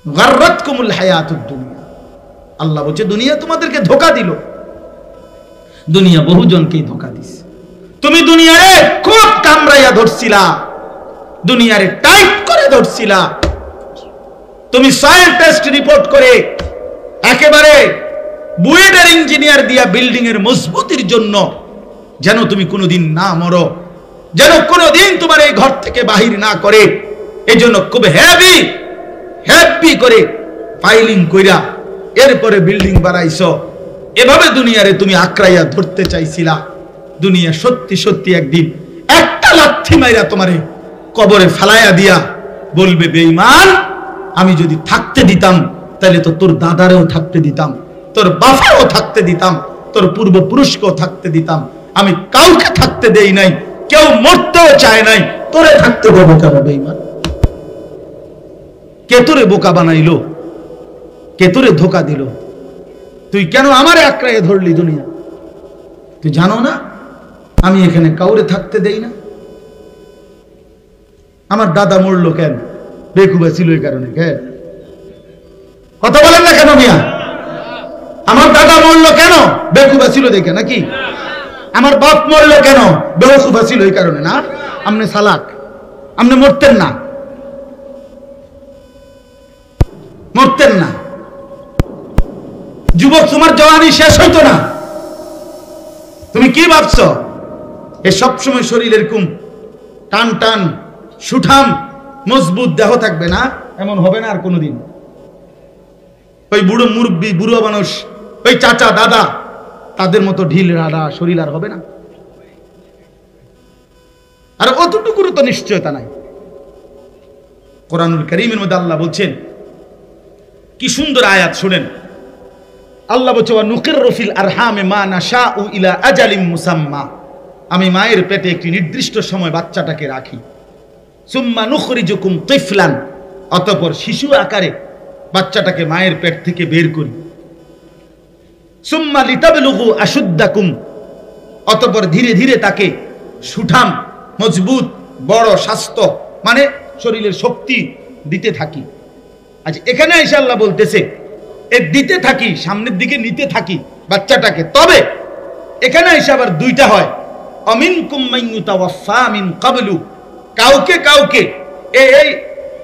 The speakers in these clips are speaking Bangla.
গাররাতকুমুল হায়াতুদ দুনিয়া, আল্লাহ বলছে দুনিয়া তোমাদেরকে ধোঁকা দিল। দুনিয়া বহুজনকেই ধোঁকা দিছে। তুমি দুনিয়ারে খুব কামড়াইয়া ধরছিলা, দুনিয়ারে টাইট করে ধরছিলা। তুমি সয়েল টেস্ট রিপোর্ট করে একেবারে বুয়েটের ইঞ্জিনিয়ার দিয়া বিল্ডিং এর মজবুতির জন্য যেন তুমি কোনোদিন না মরো, যেন কোনোদিন তোমার এই ঘর থেকে বাহির না করে, এই জন্য খুব হেভি করে ফাইলিং কইরা এরপরে বিল্ডিং বানাইছো। এভাবে দুনিয়ারে তুমি আঁকড়াইয়া ধরতে চাইছিলা। দুনিয়া সত্যি সত্যি একদিন একটা লাথি মাইরা তোমারে কবরে ফেলাইয়া দিয়া বলবে, বেঈমান, আমি যদি থাকতে দিতাম তাহলে তো তোর দাদারেও থাকতে দিতাম, তোর বাবাও থাকতে দিতাম, তোর পূর্বপুরুষকেও থাকতে দিতাম। আমি কাউকে থাকতে দেই নাই, কেউ মরতেও চায় নাই, তোরে থাকতে দেবো কেন বেঈমান? কে তোরে বোকা বানাইলো? কে তোরে ধোকা দিল? তুই কেন আমারে আঁকড়াইয়া ধরলি? দুনিয়া তুই জানো না আমি এখানে কাউরে থাকতে দেই না? আমার দাদা মরলো কেন? বেকুবা ছিল এই কারণে। কেন কথা বলেন না কেন মিয়া? আমার দাদা মরলো কেন? বেকুবা ছিল দেখে নাকি? আমার বাপ মরলো কেন? বেকুবা ছিল এই কারণে না? আপনি সালাক, আপনি মরতেন না, মরতেন না। যুবক, তোমার জওয়ানি শেষ হইতো না। তুমি কি ভাবছো এ সবসময় শরীর এরকম টান টান সুঠাম মজবুত দেহ থাকবে না? এমন হবে না আর কোনোদিন। ওই বুড়ো মুরব্বী, বুড়ো মানুষ, ওই চাচা দাদা, তাদের মতো ঢিল রাড়া শরীর আর হবে না। আর অতটুকুরও তো নিশ্চয়তা নাই। কোরআনুল কারীমের মধ্যে আল্লাহ বলছেন, কি সুন্দর আয়াত শুনেন। আল্লাহ বলছে, ওয়া নুকিররু ফিল আরহামে মা নাশাউ ইলা আজালিম মুসাম্মা, আমি মায়ের পেটে একটি নির্দিষ্ট সময় বাচ্চাটাকে রাখি। সুম্মা নুখরিজুকুম তিফলান, অতঃপর শিশু আকারে বাচ্চাটাকে মায়ের পেট থেকে বের করি। সুম্মা লিতাবলুগু আশুদ্দাকুম, অতঃপর ধীরে ধীরে তাকে সুঠাম মজবুত বড় স্বাস্থ্য মানে শরীরের শক্তি দিতে থাকি। আজ এখানে আয়েশা আল্লাহ বলতেছে এ দিতে থাকি, সামনের দিকে নিতে থাকি বাচ্চাটাকে। তবে এখানে আয়েশা আবার দুইটা হয়, আমিনকুম মান ইউতাওয়াফা মিন ক্বাবলু, কাউকে কাউকে এই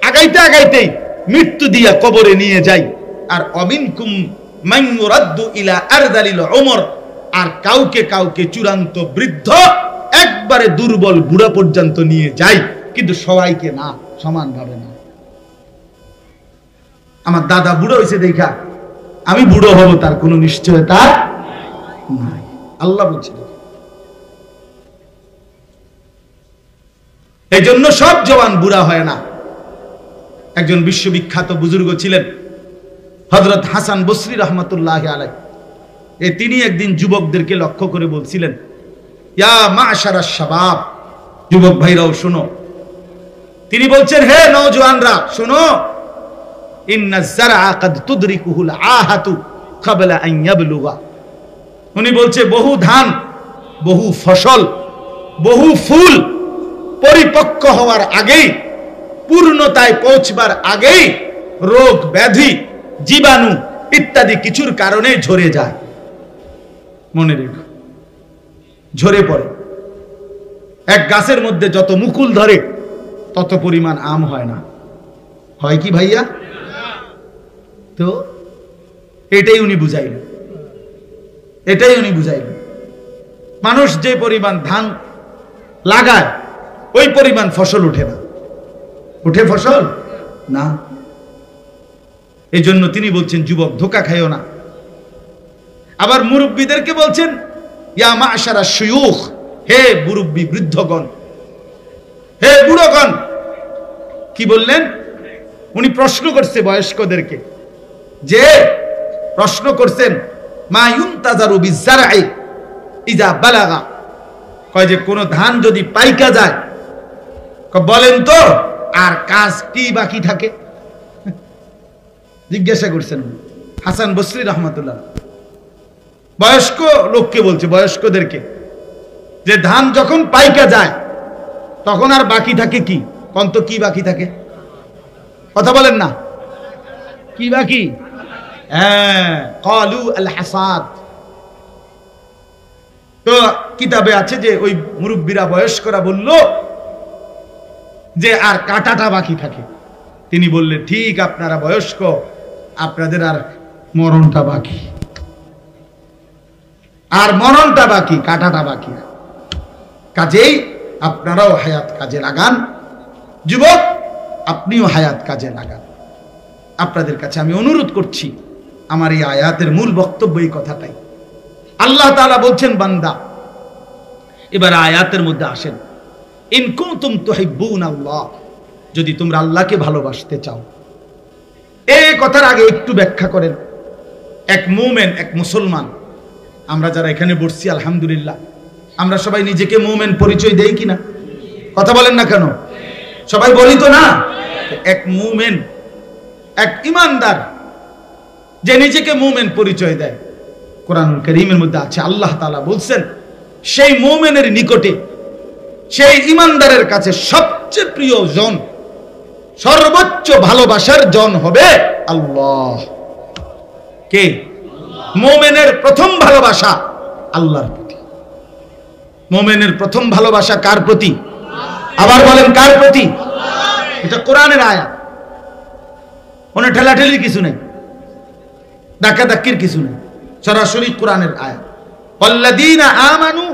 আগাইতে আগাইতেই মৃত্যু দিয়া কবরে নিয়ে যাই। আর আমিনকুম মান ইউরাদ্দু ইলা আরদালিল উমর, আর কাউকে কাউকে চূড়ান্ত বৃদ্ধ একবারে দুর্বল বুড়া পর্যন্ত নিয়ে যাই, কিন্তু সবাইকে না, সমানভাবে না। আমার দাদা বুড়ো হয়েছে দেখা আমি বুড়ো হব তার কোনো নিশ্চয়তা নাই। আল্লাহ বলছেন এই জন্য সব জওয়ান বুড়া হয় না। একজন বিশ্ববিখ্যাত বুজুর্গ ছিলেন হযরত হাসান বসরি রাহমাতুল্লাহি আলাইহি। তিনি একদিন যুবকদেরকে লক্ষ্য করে বলছিলেন, ইয়া মাশারাশ শাবাব, যুবক ভাইরাও শোনো। তিনি বলছেন, হে নওজওয়ানরা শোনো, ইন্না যারআ কাদ তুদরিকুহুল আহাতু ক্বাবলা আন ইয়াবলুগা। উনি বলছে বহু ধান, বহু ফসল, বহু ফুল পরিপক্ক হওয়ার আগেই, পূর্ণতায় পৌঁছবার আগেই রোগ ব্যাধি জীবাণু ইত্যাদি কিছুর কারণে ঝরে যায়। মনে রেখো, ঝরে পড়ে। এক গাছের মধ্যে যত মুকুল ধরে তত পরিমাণ আম হয় না, হয় কি ভাইয়া? তো এটাই উনি বুঝাইলেন, এটাই উনি বুঝাইলেন। মানুষ যে পরিমাণ ধান লাগায় ওই পরিমাণ ফসল উঠে না। উঠে ফসল না। এই জন্য তিনি বলছেন, যুবক ধোঁকা খাইও না। আবার মুরব্বীদেরকে বলছেন, ইয়া মাশারা শুয়ুখ, হে মুরব্বী বৃদ্ধগণ, হে বুড়োগণ। কি বললেন? উনি প্রশ্ন করছে বয়স্কদেরকে, যে প্রশ্ন করছেন, মা ইউনতাজারু বিজারঈ ইজা বালাগা, কয় যে কোন ধান যদি পাইকা যায়, বলেন তো আর কাজ কি বাকি থাকে? জিজ্ঞাসা করছেন হাসান বসরি রহমাতুল্লাহ। বয়স্ক লোককে বলছে, বয়স্কদেরকে, যে ধান যখন পাইকা যায় তখন আর বাকি থাকে কি? কোন তো কি বাকি থাকে? কথা বলেন না। কি বাকি? হ্যাঁ, ক্বালু আল হাসাদ। তো কিতাবে আছে যে ওই মুরব্বীরা বয়স্করা বলল যে আর কাটাটা বাকি থাকে। তিনি বললেন ঠিক, আপনারা বয়স্ক, আপনাদের আর মরণটা বাকি, আর মরণটা বাকি, কাটাটা বাকি। কাজেই আপনারাও হায়াত কাজে লাগান। যুবক, আপনিও হায়াত কাজে লাগান। আপনাদের কাছে আমি অনুরোধ করছি, আমার এই আয়াতের মূল বক্তব্য এই কথাটাই। আল্লাহ তাআলা বলছেন, বান্দা এবার আয়াতের মধ্যে আসেন, ইন কুনতুম তুহিব্বুনাল্লাহ, যদি তোমরা আল্লাহকে ভালোবাসতে চাও। এই কথার আগে একটু ব্যাখ্যা করেন। এক মুমিন, এক মুসলমান, আমরা যারা এখানে বসছি আলহামদুলিল্লাহ, আমরা সবাই নিজেকে মুমিন পরিচয় দেই কিনা? কথা বলেন না কেন? সবাই বলি তো না? এক মুমিন, এক ইমানদার যে নিজেকে মুমিন পরিচয় দেয়, কোরআনুল কারীমের মধ্যে আছে, আল্লাহ তাআলা বলছেন সেই মুমিনের নিকটে, সেই ইমানদারের কাছে সবচেয়ে প্রিয় জন, সর্বোচ্চ ভালোবাসার জন হবে আল্লাহ। কে? মুমিনের প্রথম ভালোবাসা আল্লাহর প্রতি। মুমিনের প্রথম ভালোবাসা কার প্রতি? আবার বলেন, কার প্রতি? এটা কোরআনের আয়াত, ওনে ঠেলাঠেলির কিছু নেই, ধাক্কাধাক্কির কিছু নেই, সরাসরি কোরআনের আয়াত। ওয়াল্লাযীনা আমানু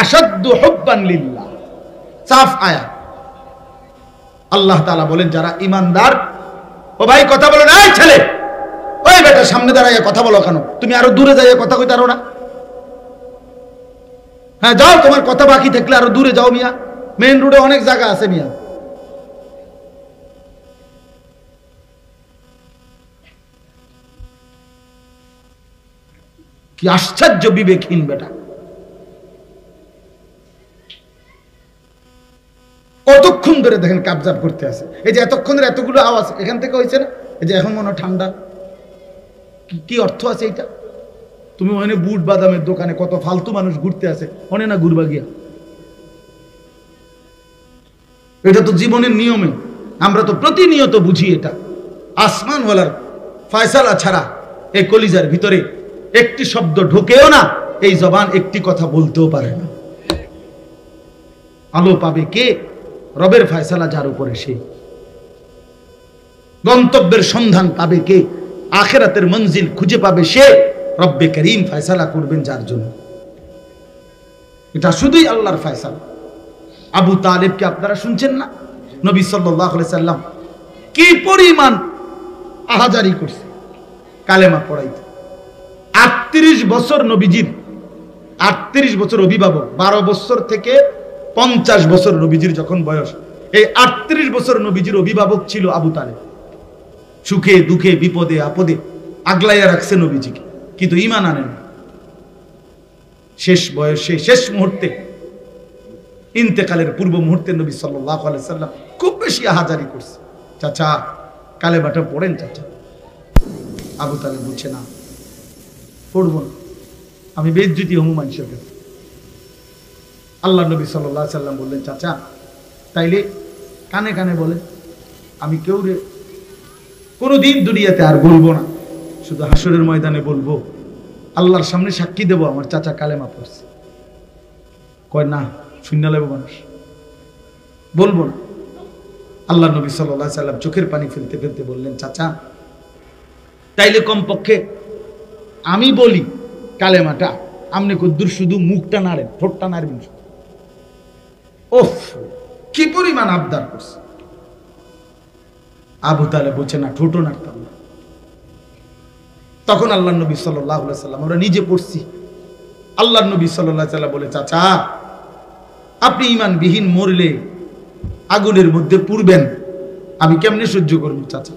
আশাদ্দু হুব্বান লিল্লাহ, সাফ আয়াত। আল্লাহ তাআলা বলেন যারা ইমানদার, ও ভাই কথা বলো না, এই ছেলে, ওই বেটা সামনে দাঁড়াইয়া কথা বলো কেন? তুমি আরো দূরে যাইয়া কথা কইতে পারো না? হ্যাঁ যাও, তোমার কথা বাকি থাকলে আরো দূরে যাও মিয়া, মেইন রোডে অনেক জায়গা আছে মিয়া। কি আশ্চর্য বিবেকহীন বেটা! কতক্ষণ ধরে দেখেন কাবজাব করতে আছে। এই যে এতক্ষণের এতগুলো আওয়াজ এখান থেকে হয়েছে না, এই যে এখন মনে হয় ঠান্ডা, কি অর্থ আছে এটা? তুমি ওখানে বুট বাদামের দোকানে কত ফালতু মানুষ ঘুরতে আছে, অনে না ঘুরবা গিয়া? এটা তো জীবনের নিয়মে, আমরা তো প্রতিনিয়ত বুঝি এটা। আসমানওয়ালার ফয়সালা ছাড়া এই কলিজার ভিতরে একটি শব্দ ঢোকেও না, এই জবান একটি কথা বলতেও পারে না। আলো পাবে কে? রবের ফয়সালা যার উপরে সে। গন্তব্যের সন্ধান পাবে কে? আখিরাতের মঞ্জিল খুঁজে পাবে সে। রব্বে করিম ফয়সালা করবেন যার জন্য। এটা শুধুই আল্লাহর ফয়সালা। আবু তালেবকে আপনারা শুনছেন না? নবী সাল্লাল্লাহু আলাইহি সাল্লাম কি পরিমাণ আহাজারি করছে কালেমা পড়াইতে। 38 বছর নবীজির, 38 বছর অভিভাবক, 12 বছর থেকে 50 বছর নবীজির যখন বয়স, এই 38 বছর নবীজির অভিভাবক ছিল আবু তালেব। সুখে দুঃখে বিপদে আপদে আগলাইয়া রাখছে নবীজিকে, কিন্তু ঈমান আনেন। শেষ বয়সে, শেষ মুহূর্তে, ইন্তেকালের পূর্ব মুহূর্তে নবী সাল্লাল্লাহু আলাইহি সাল্লাম খুব বেশি আহাজারি করছে। চাচা কালেমাটা পড়েন চাচা। আবু তালেব বলছে না, পড়বো না, আমি বেইজ্জতি হমু মানুষের কাছে। আল্লাহ নবী সাল্লাল্লাহু আলাইহি সাল্লাম বললেন, চাচা তাইলে কানে কানে বলে, আমি কেউ রে কোনোদিন দুনিয়াতে আর বলবো না, শুধু হাসরের ময়দানে বলবো, আল্লাহর সামনে সাক্ষী দেব আমার চাচা কালেমা পড়ছে। কয় না, শূন্য লাগবে মানুষ, বলবো না। আল্লাহ নবী সাল্লাল্লাহু আলাইহি সাল্লাম চোখের পানি ফেলতে ফেলতে বললেন, চাচা তাইলে কমপক্ষে আমি বলি কালেমাটা, আপনি কদ্দুর শুধু মুখটা নাড়েন, ঠোঁটটা নাড়বেন। ওফ, কি পরিমাণ আবদার করছে। আবু তালেব বলছে না, ঠোঁটও নাড়তাম না। তখন আল্লাহ নবী সাল্লাল্লাহু আলাইহি সাল্লাম, আমরা নিজে পড়ছি, আল্লাহ নবী সাল্লাল্লাহু আলাইহি সাল্লাম বলে, চাচা আপনি ঈমানবিহীন মরলে আগুনের মধ্যে পুড়বেন, আমি কেমনে সহ্য করব চাচা?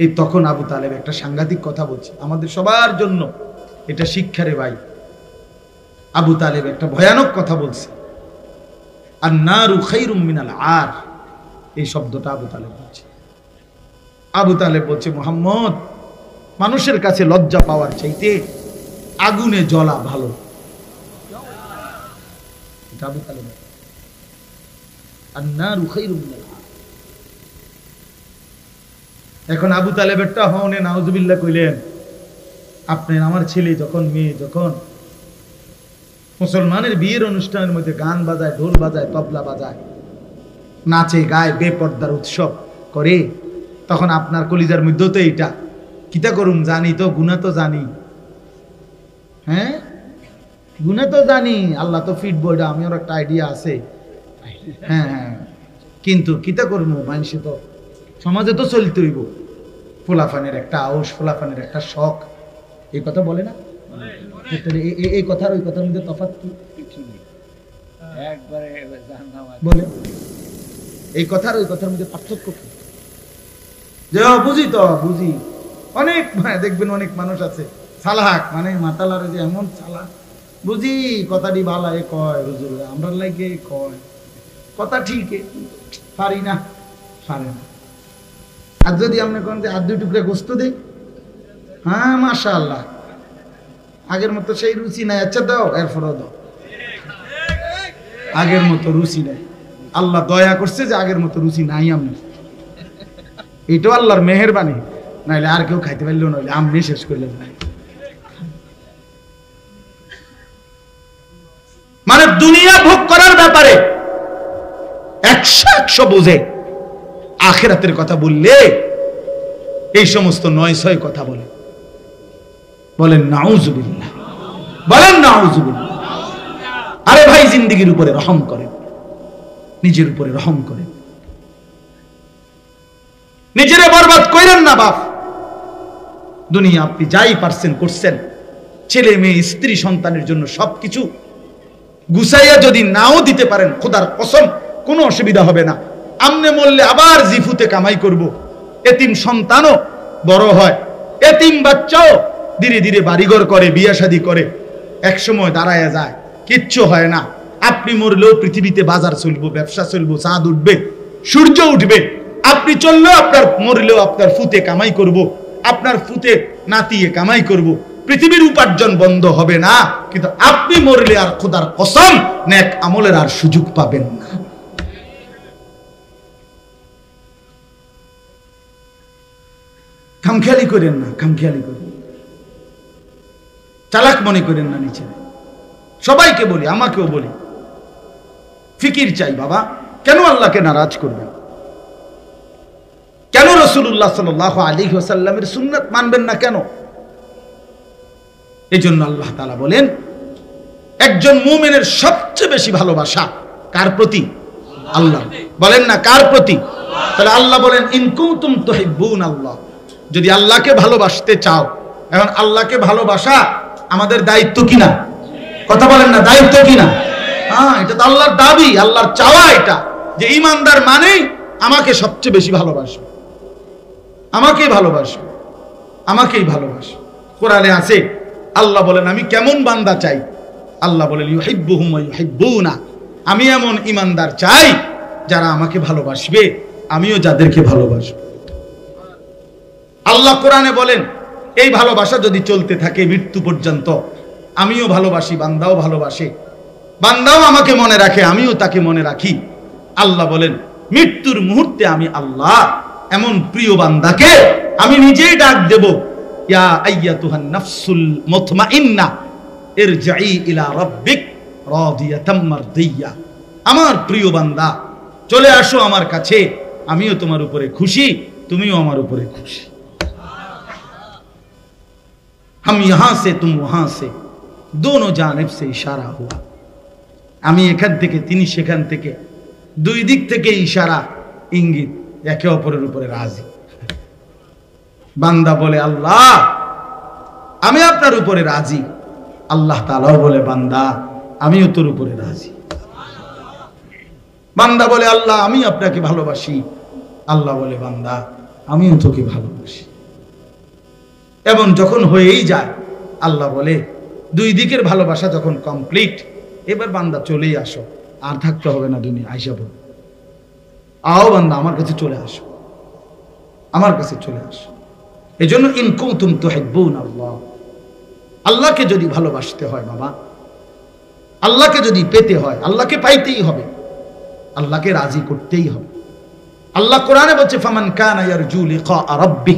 এই তখন আবু তালেব একটা সাংঘাতিক কথা বলছে, আমাদের সবার জন্য এটা শিক্ষারে ভাই। আবু তালেব একটা ভয়ানক কথা বলছে, আন-নারু খায়রুম মিনাল আর, এই শব্দটা আবু তালেব বলছে। আবু তালেব বলছে, মুহাম্মদ, মানুষের কাছে লজ্জা পাওয়ার চাইতে আগুনে জ্বলা ভালো। এটা আবু তালেব, আন-নারু খায়রুম মিনাল আর। এখন আবু তালেবেরটা হনে নাউজুবিল্লাহ কইলেন, আপনি আমার ছেলে যখন মেয়ে যখন মুসলমানের বিয়ের অনুষ্ঠানের মধ্যে গান বাজায়, ঢোল বাজায়, তবলা বাজায়, নাচে গায়, বেপর্দার উৎসব করে, তখন আপনার কলিজার মধ্যেও তো এইটা কিতা করুম, জানি তো গুনাহ তো জানি, হ্যাঁ গুনাহ তো জানি, আল্লাহ তো ফিট বইটা, আমার একটা আইডিয়া আছে, হ্যাঁ হ্যাঁ, কিন্তু কিতা করবো, মানুষে তো সমাজে তো চলতে হইব, ফোলাফানের একটা আউস, ফোলাফানের একটা শখ, এই কথা বলে না? এই কথার ওই কথার মধ্যে তফাৎ কি বলে? এই কথার ওই কথার মধ্যে পার্থক্য কি? যে বুঝি তো বুঝি, অনেক দেখবেন অনেক মানুষ আছে চালাক, মানে মাতালারে যে এমন চালাক, বুঝি কথাটি ভালাই কয়, হুজুর আমরা লাগে কয় কথা ঠিক, পারি না, পারে না। আর যদি আপনি কোন যে আর দুই টুকরা গোস্ত দেই, হ্যাঁ মাশাআল্লাহ, আগের মতো সেই রুচি নাই, আচ্ছা দাও, এরপরও দাও, আগের মতো রুচি নাই। আল্লাহ দয়া করছে যে আগের মতো রুচি নাই আমি, এটাও আল্লাহর মেহেরবানি, নাইলে আর কেউ খাইতে পারলেও নইলে আমি শেষ করলেন। মানে দুনিয়া ভোগ করার ব্যাপারে 100 বোঝে, আখিরাতের কথা বললে এই সমস্ত 9-6 কথা বলে। বলেন নাউজুবিল্লাহ, বলেন নাউজুবিল্লাহ। আরে ভাই, জিন্দেগির উপরে রহম করেন, নিজের উপরে রহম করেন, নিজেরে বরবাদ করেন না বাপ। দুনিয়া আপনি যাই পারছেন করছেন, ছেলে মেয়ে স্ত্রী সন্তানের জন্য সবকিছু গুছাইয়া যদি নাও দিতে পারেন, খোদার কসম কোনো অসুবিধা হবে না। আমনে মরলে আবার জিফুতে কামাই করব, এতিম সন্তানও বড় হয়, এতিম বাচ্চাও ধীরে ধীরে বাড়িঘর করে, বিয়ে শাদী করে, একসময় দাঁড়ায় যায়, কিচ্ছু হয় না। আপনি মরলেও পৃথিবীতে বাজার চলবো, ব্যবসা চলবো, চাঁদ উঠবে, সূর্য উঠবে। আপনি চললেও আপনার, মরলেও আপনার ফুতে কামাই করব, আপনার ফুতে নাতিয়ে কামাই করব, পৃথিবীর উপার্জন বন্ধ হবে না। কিন্তু আপনি মরলে আর খোদার কসম নেক আমলের আর সুযোগ পাবেন না। খামখেয়ালি করেন না, খামখেয়ালি করেন, চালাক মনে করেন না নিচে। সবাইকে বলি, আমাকেও বলি, ফিকির চাই বাবা। কেন আল্লাহকে নারাজ করবেন? কেন রাসূলুল্লাহ সাল্লাল্লাহু আলাইহি ওয়াসাল্লামের সুন্নাত মানবেন না কেন? এই জন্য আল্লাহ তাআলা বলেন, একজন মুমিনের সবচেয়ে বেশি ভালোবাসা কার প্রতি? আল্লাহ। বলেন না কার প্রতি? তাহলে আল্লাহ বলেন, ইন কুনতুম তুহিব্বুন আল্লাহ, যদি আল্লাহকে ভালোবাসতে চাও। এখন আল্লাহকে ভালোবাসা আমাদের দায়িত্ব কিনা? কথা বলেন না, দায়িত্ব কিনা? হ্যাঁ, এটা তো আল্লাহর দাবি, আল্লাহর চাওয়া এটা, যে ঈমানদার মানে আমাকে সবচেয়ে বেশি ভালোবাসো, আমাকেই ভালোবাসো, আমাকেই ভালোবাসো। কোরআনে আছে, আল্লাহ বলেন আমি কেমন বান্দা চাই? আল্লাহ বলেন ইউহিব্বুহুম ওয়া ইউহিব্বুনা, আমি এমন ঈমানদার চাই যারা আমাকে ভালোবাসবে, আমিও যাদেরকে ভালোবাসব। আল্লাহ কোরআনে বলেন, এই ভালোবাসা যদি চলতে থাকে মৃত্যু পর্যন্ত, আমিও ভালোবাসি, বান্দাও ভালোবাসে, বান্দাও আমাকে মনে রাখে, আমিও তাকে মনে রাখি। আল্লাহ বলেন, মৃত্যুর মুহূর্তে আমি আল্লাহ এমন প্রিয় বান্দাকে আমি নিজেই ডাক দেব, ইয়া আইয়াতুহান নাফসুল মুতমাইন্না ইরজিই ইলা রাব্বিক রাদিয়াতাম মারদিয়া। আমার প্রিয় বান্দা, চলে আসো আমার কাছে, আমিও তোমার উপরে খুশি, তুমিও আমার উপরে খুশি। हम यहां से तुम वहां से दोनों जानिब से इशारा हुआ, আমি এখান থেকে তিনি সেখান থেকে, দুই দিক থেকে ইশারা, ইঙ্গিত, একে অপরের উপরে রাজি। বান্দা বলে আল্লাহ আমি আপনার উপরে রাজি, আল্লাহ তাআলাও বলে বান্দা আমিও তোর উপরে রাজি। বান্দা বলে আল্লাহ আমি আপনাকে ভালোবাসি, আল্লাহ বলে বান্দা আমিও তোকে ভালোবাসি। এবং যখন হয়েই যায়, আল্লাহ বলে দুই দিকের ভালোবাসা যখন কমপ্লিট, এবার বান্দা চলেই আসো, আর থাকতে হবে না দুনিয়া, আইসা বল, আও বান্দা আমার কাছে চলে আসো, আমার কাছে চলে আসো। এই জন্য ইন কুনতুম তুহিব্বুন আল্লাহ, আল্লাহকে যদি ভালোবাসতে হয় বাবা, আল্লাহকে যদি পেতে হয়, আল্লাহকে পাইতেই হবে, আল্লাহকে রাজি করতেই হবে। আল্লাহ কোরআনে বলছে ফামান কানা ইয়ারজু লিকা রাব্বি,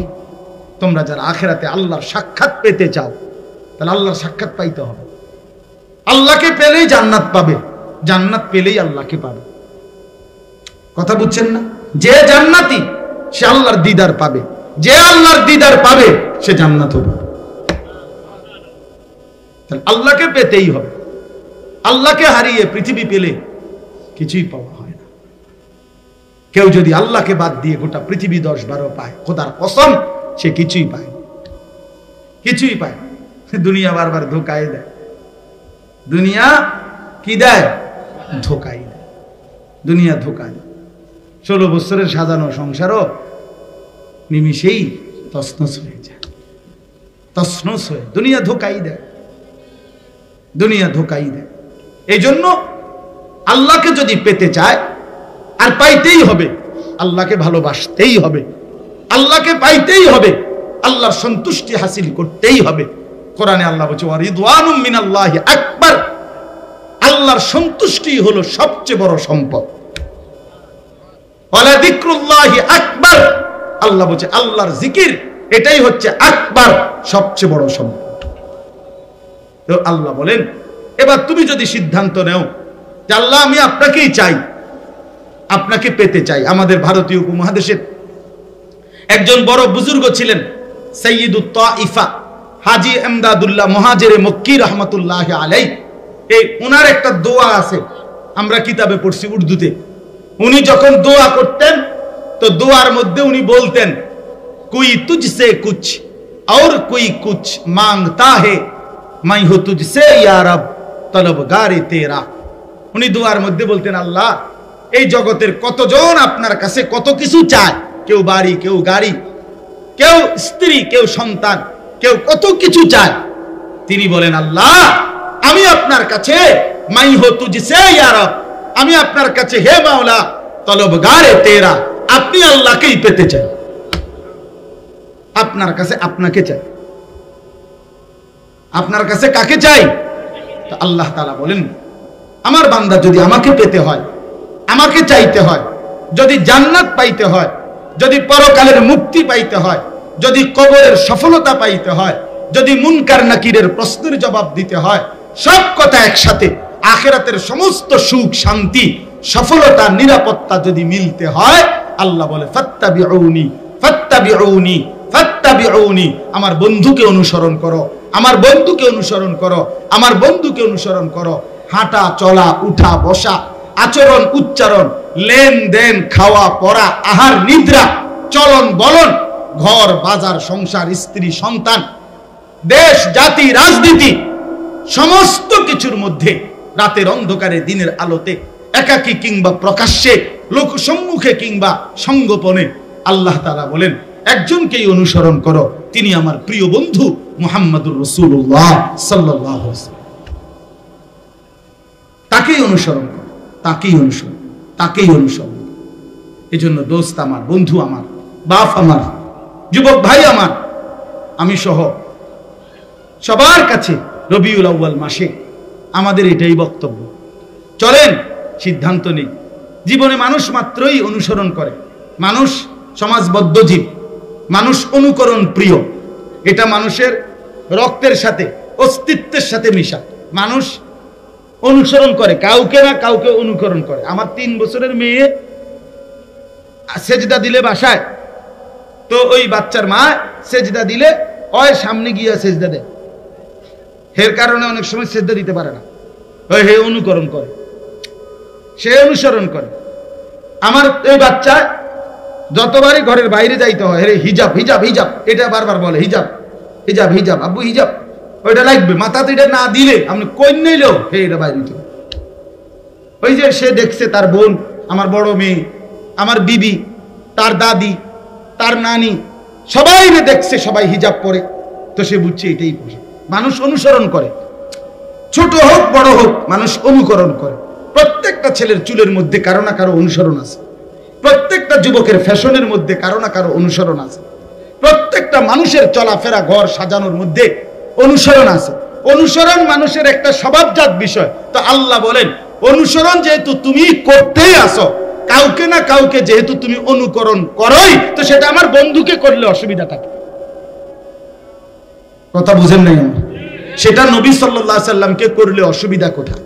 তোমরা যারা আখিরাতে আল্লাহর সাক্ষাৎ পেতে চাও তাহলে আল্লাহর সাক্ষাৎ পাইতে হবে। আল্লাহকে পেলেই জান্নাত পাবে, জান্নাত পেলেই আল্লাহকে পাবে। কথা বুঝছেন না? যে জান্নাতি সে আল্লাহর দিদার পাবে, যে আল্লাহর দিদার পাবে সে জান্নাত হবে। তাহলে আল্লাহকে পেতেই হবে। আল্লাহকে হারিয়ে পৃথিবী পেলে কিছুই পাওয়া হয় না। কেউ যদি আল্লাহকে বাদ দিয়ে গোটা পৃথিবী 10-12 পায়, খোদার কসম সে কিছুই পায় না, কিছুই পায় না। দুনিয়া বারবার ধোকায় দেয়, দুনিয়া কি দেয়? ধোকাই দেয়, দুনিয়া ধোকা দেয়। 16 বছরের সাজানো সংসারও নিমিষেই তছনছ হয়ে যায়, তছনছ হয়ে। দুনিয়া ধোকাই দেয়, দুনিয়া ধোকাই দেয়। এই জন্য আল্লাহকে যদি পেতে চায় আর পাইতেই হবে, আল্লাহকে ভালোবাসতেই হবে, আল্লাহকে পাইতেই হবে, আল্লাহর সন্তুষ্টি হাসিল করতেই হবে। কোরআনে আল্লাহ বলছে ওয়া রিদওয়ানুম মিনাল্লাহি আকবার, আল্লাহর সন্তুষ্টি হলো সবচেয়ে বড় সম্পদ। ওয়ালা যিকরুল্লাহি আকবার, আল্লাহ বলছে আল্লাহর জিকির এটাই হচ্ছে আকবার, সবচেয়ে বড় সম্পদ। তো আল্লাহ বলেন এবার তুমি যদি সিদ্ধান্ত নেও যে আল্লাহ আমি আপনাকেই চাই, আপনাকে পেতে চাই। আমাদের ভারতীয় উপমহাদেশের একজন বড় বুজুর্গ ছিলেন সাইয়্যিদুত তাইফা হাজী এমদাদুল্লাহ মুহাজিরে মক্কি রাহমাতুল্লাহ আলাইহি। এই উনার একটা দোয়া আছে, আমরা কিতাবে পড়ছি উর্দুতে। উনি যখন দোয়া করতেন তো দোয়ার মধ্যে উনি বলতেন কোই তুঝসে কুছ और कोई कुछ मांगता है मैं हूं तुझसे या रब तलबगारे तेरा। উনি দোয়ার মধ্যে বলতেন আল্লাহ এই জগতের কতজন আপনার কাছে কত কিছু চায়, কেউ বাড়ি, কেউ গাড়ি, কেউ স্ত্রী, কেউ সন্তান, কেউ কত কিছু চায়। তিনি বলেন আল্লাহ আমি আপনার কাছে मैं हूं तुझसे या रब, আমি আপনার কাছে হে মাওলা তলবগারে তেরা, আপনি আল্লাহকেই পেতে চাই, আপনার কাছে আপনাকে চাই। আপনার কাছে কাকে চাই? তো আল্লাহ তাআলা বলেন আমার বান্দা যদি আমাকে পেতে হয়, আমাকে চাইতে হয়, যদি জান্নাত পাইতে হয়, যদি পরকালের মুক্তি পাইতে হয়, যদি কবরের সফলতা পাইতে হয়, যদি মুনকার নাকিরের প্রশ্নের জবাব দিতে হয়, সব কথা একসাথে আখিরাতের সমস্ত সুখ শান্তি সফলতা নিরাপত্তা যদি মিলতে হয়, আল্লাহ বলে ফাত্তাবিউনি ফাত্তাবিউনি ফাত্তাবিউনি, আমার বন্ধুকে অনুসরণ করো, আমার বন্ধুকে অনুসরণ করো, আমার বন্ধুকে অনুসরণ করো। হাঁটা চলা উঠা বসা আচরণ উচ্চারণ লেনদেন খাওয়া পড়া আহার নিদ্রা চলন বলন ঘর বাজার সংসার স্ত্রী সন্তান দেশ জাতি রাজনীতি সমস্ত কিছুর মধ্যে রাতের অন্ধকারে দিনের আলোতে একাকী কিংবা প্রকাশ্যে লোক সম্মুখে কিংবা সঙ্গোপনে আল্লাহ তাআলা বলেন একজনকেই অনুসরণ করো, তিনি আমার প্রিয় বন্ধু মুহাম্মদুর রাসূলুল্লাহ সাল্লাল্লাহু আলাইহি ওয়াসাল্লাম। তাকেই অনুসরণ করো, তাকেই অনুসরণ, তাকেই অনুসরণ। এজন্য দোস্ত আমার, বন্ধু আমার, বাপ আমার, যুবক ভাই আমার, আমি সহ সবার কাছে রবিউল আউয়াল মাসে আমাদের এটাই বক্তব্য। চলেন সিদ্ধান্ত নেই। জীবনে মানুষ মাত্রই অনুসরণ করে, মানুষ সমাজবদ্ধ জীব, মানুষ অনুকরণ প্রিয়, এটা মানুষের রক্তের সাথে অস্তিত্বের সাথে মিশা। মানুষ অনুসরণ করে, কাউকে না কাউকে অনুকরণ করে। আমার 3 বছরের মেয়ে সেজদা দিলে বাসায়, তো ওই বাচ্চার মা সেজদা দিলে ওই সামনে গিয়ে সেজদা দেয়। এর কারণে অনেক সময় সেজদা দিতে পারে না, ওই হে অনুকরণ করে, সে অনুসরণ করে। আমার এই বাচ্চা যতবারই ঘরের বাইরে যাইতে হয়, হে হিজাব হিজাব হিজাব, এটা বারবার বলে হিজাব হিজাব হিজাব, আব্বু হিজাব, ওইটা লাগবে, মাথাতে এটা না দিলে আপনি কই নিলেও হে এটা বাইরে চলে। ওই যে সে দেখছে তার বোন, আমার বড় মেয়ে, আমার বিবি, তার দাদি, তার নানি সবাই দেখছে, সবাই হিজাব পরে, তো সে বুঝছে এটাই পোশাক। মানুষ অনুসরণ করে, ছোট হোক বড় হোক মানুষ অনুকরণ করে। প্রত্যেকটা ছেলের চুলের মধ্যে কারো না কারো অনুসরণ আছে, প্রত্যেকটা যুবকের ফ্যাশনের মধ্যে কারো না কারো অনুসরণ আছে, প্রত্যেকটা মানুষের চলাফেরা ঘর সাজানোর মধ্যে অনুসরণ আছে। অনুসরণ মানুষের একটা স্বভাবজাত বিষয়। তো আল্লাহ বলেন অনুসরণ যেহেতু তুমি করতেই আসো, কাউকে না কাউকে যেহেতু তুমি অনুকরণ করোই, তো সেটা আমার বন্ধুকে করলে অসুবিধাটা কি? কথা বুঝেন নাই? সেটা নবী সাল্লাল্লাহু আলাইহি সাল্লামকে করলে অসুবিধা কোথায়?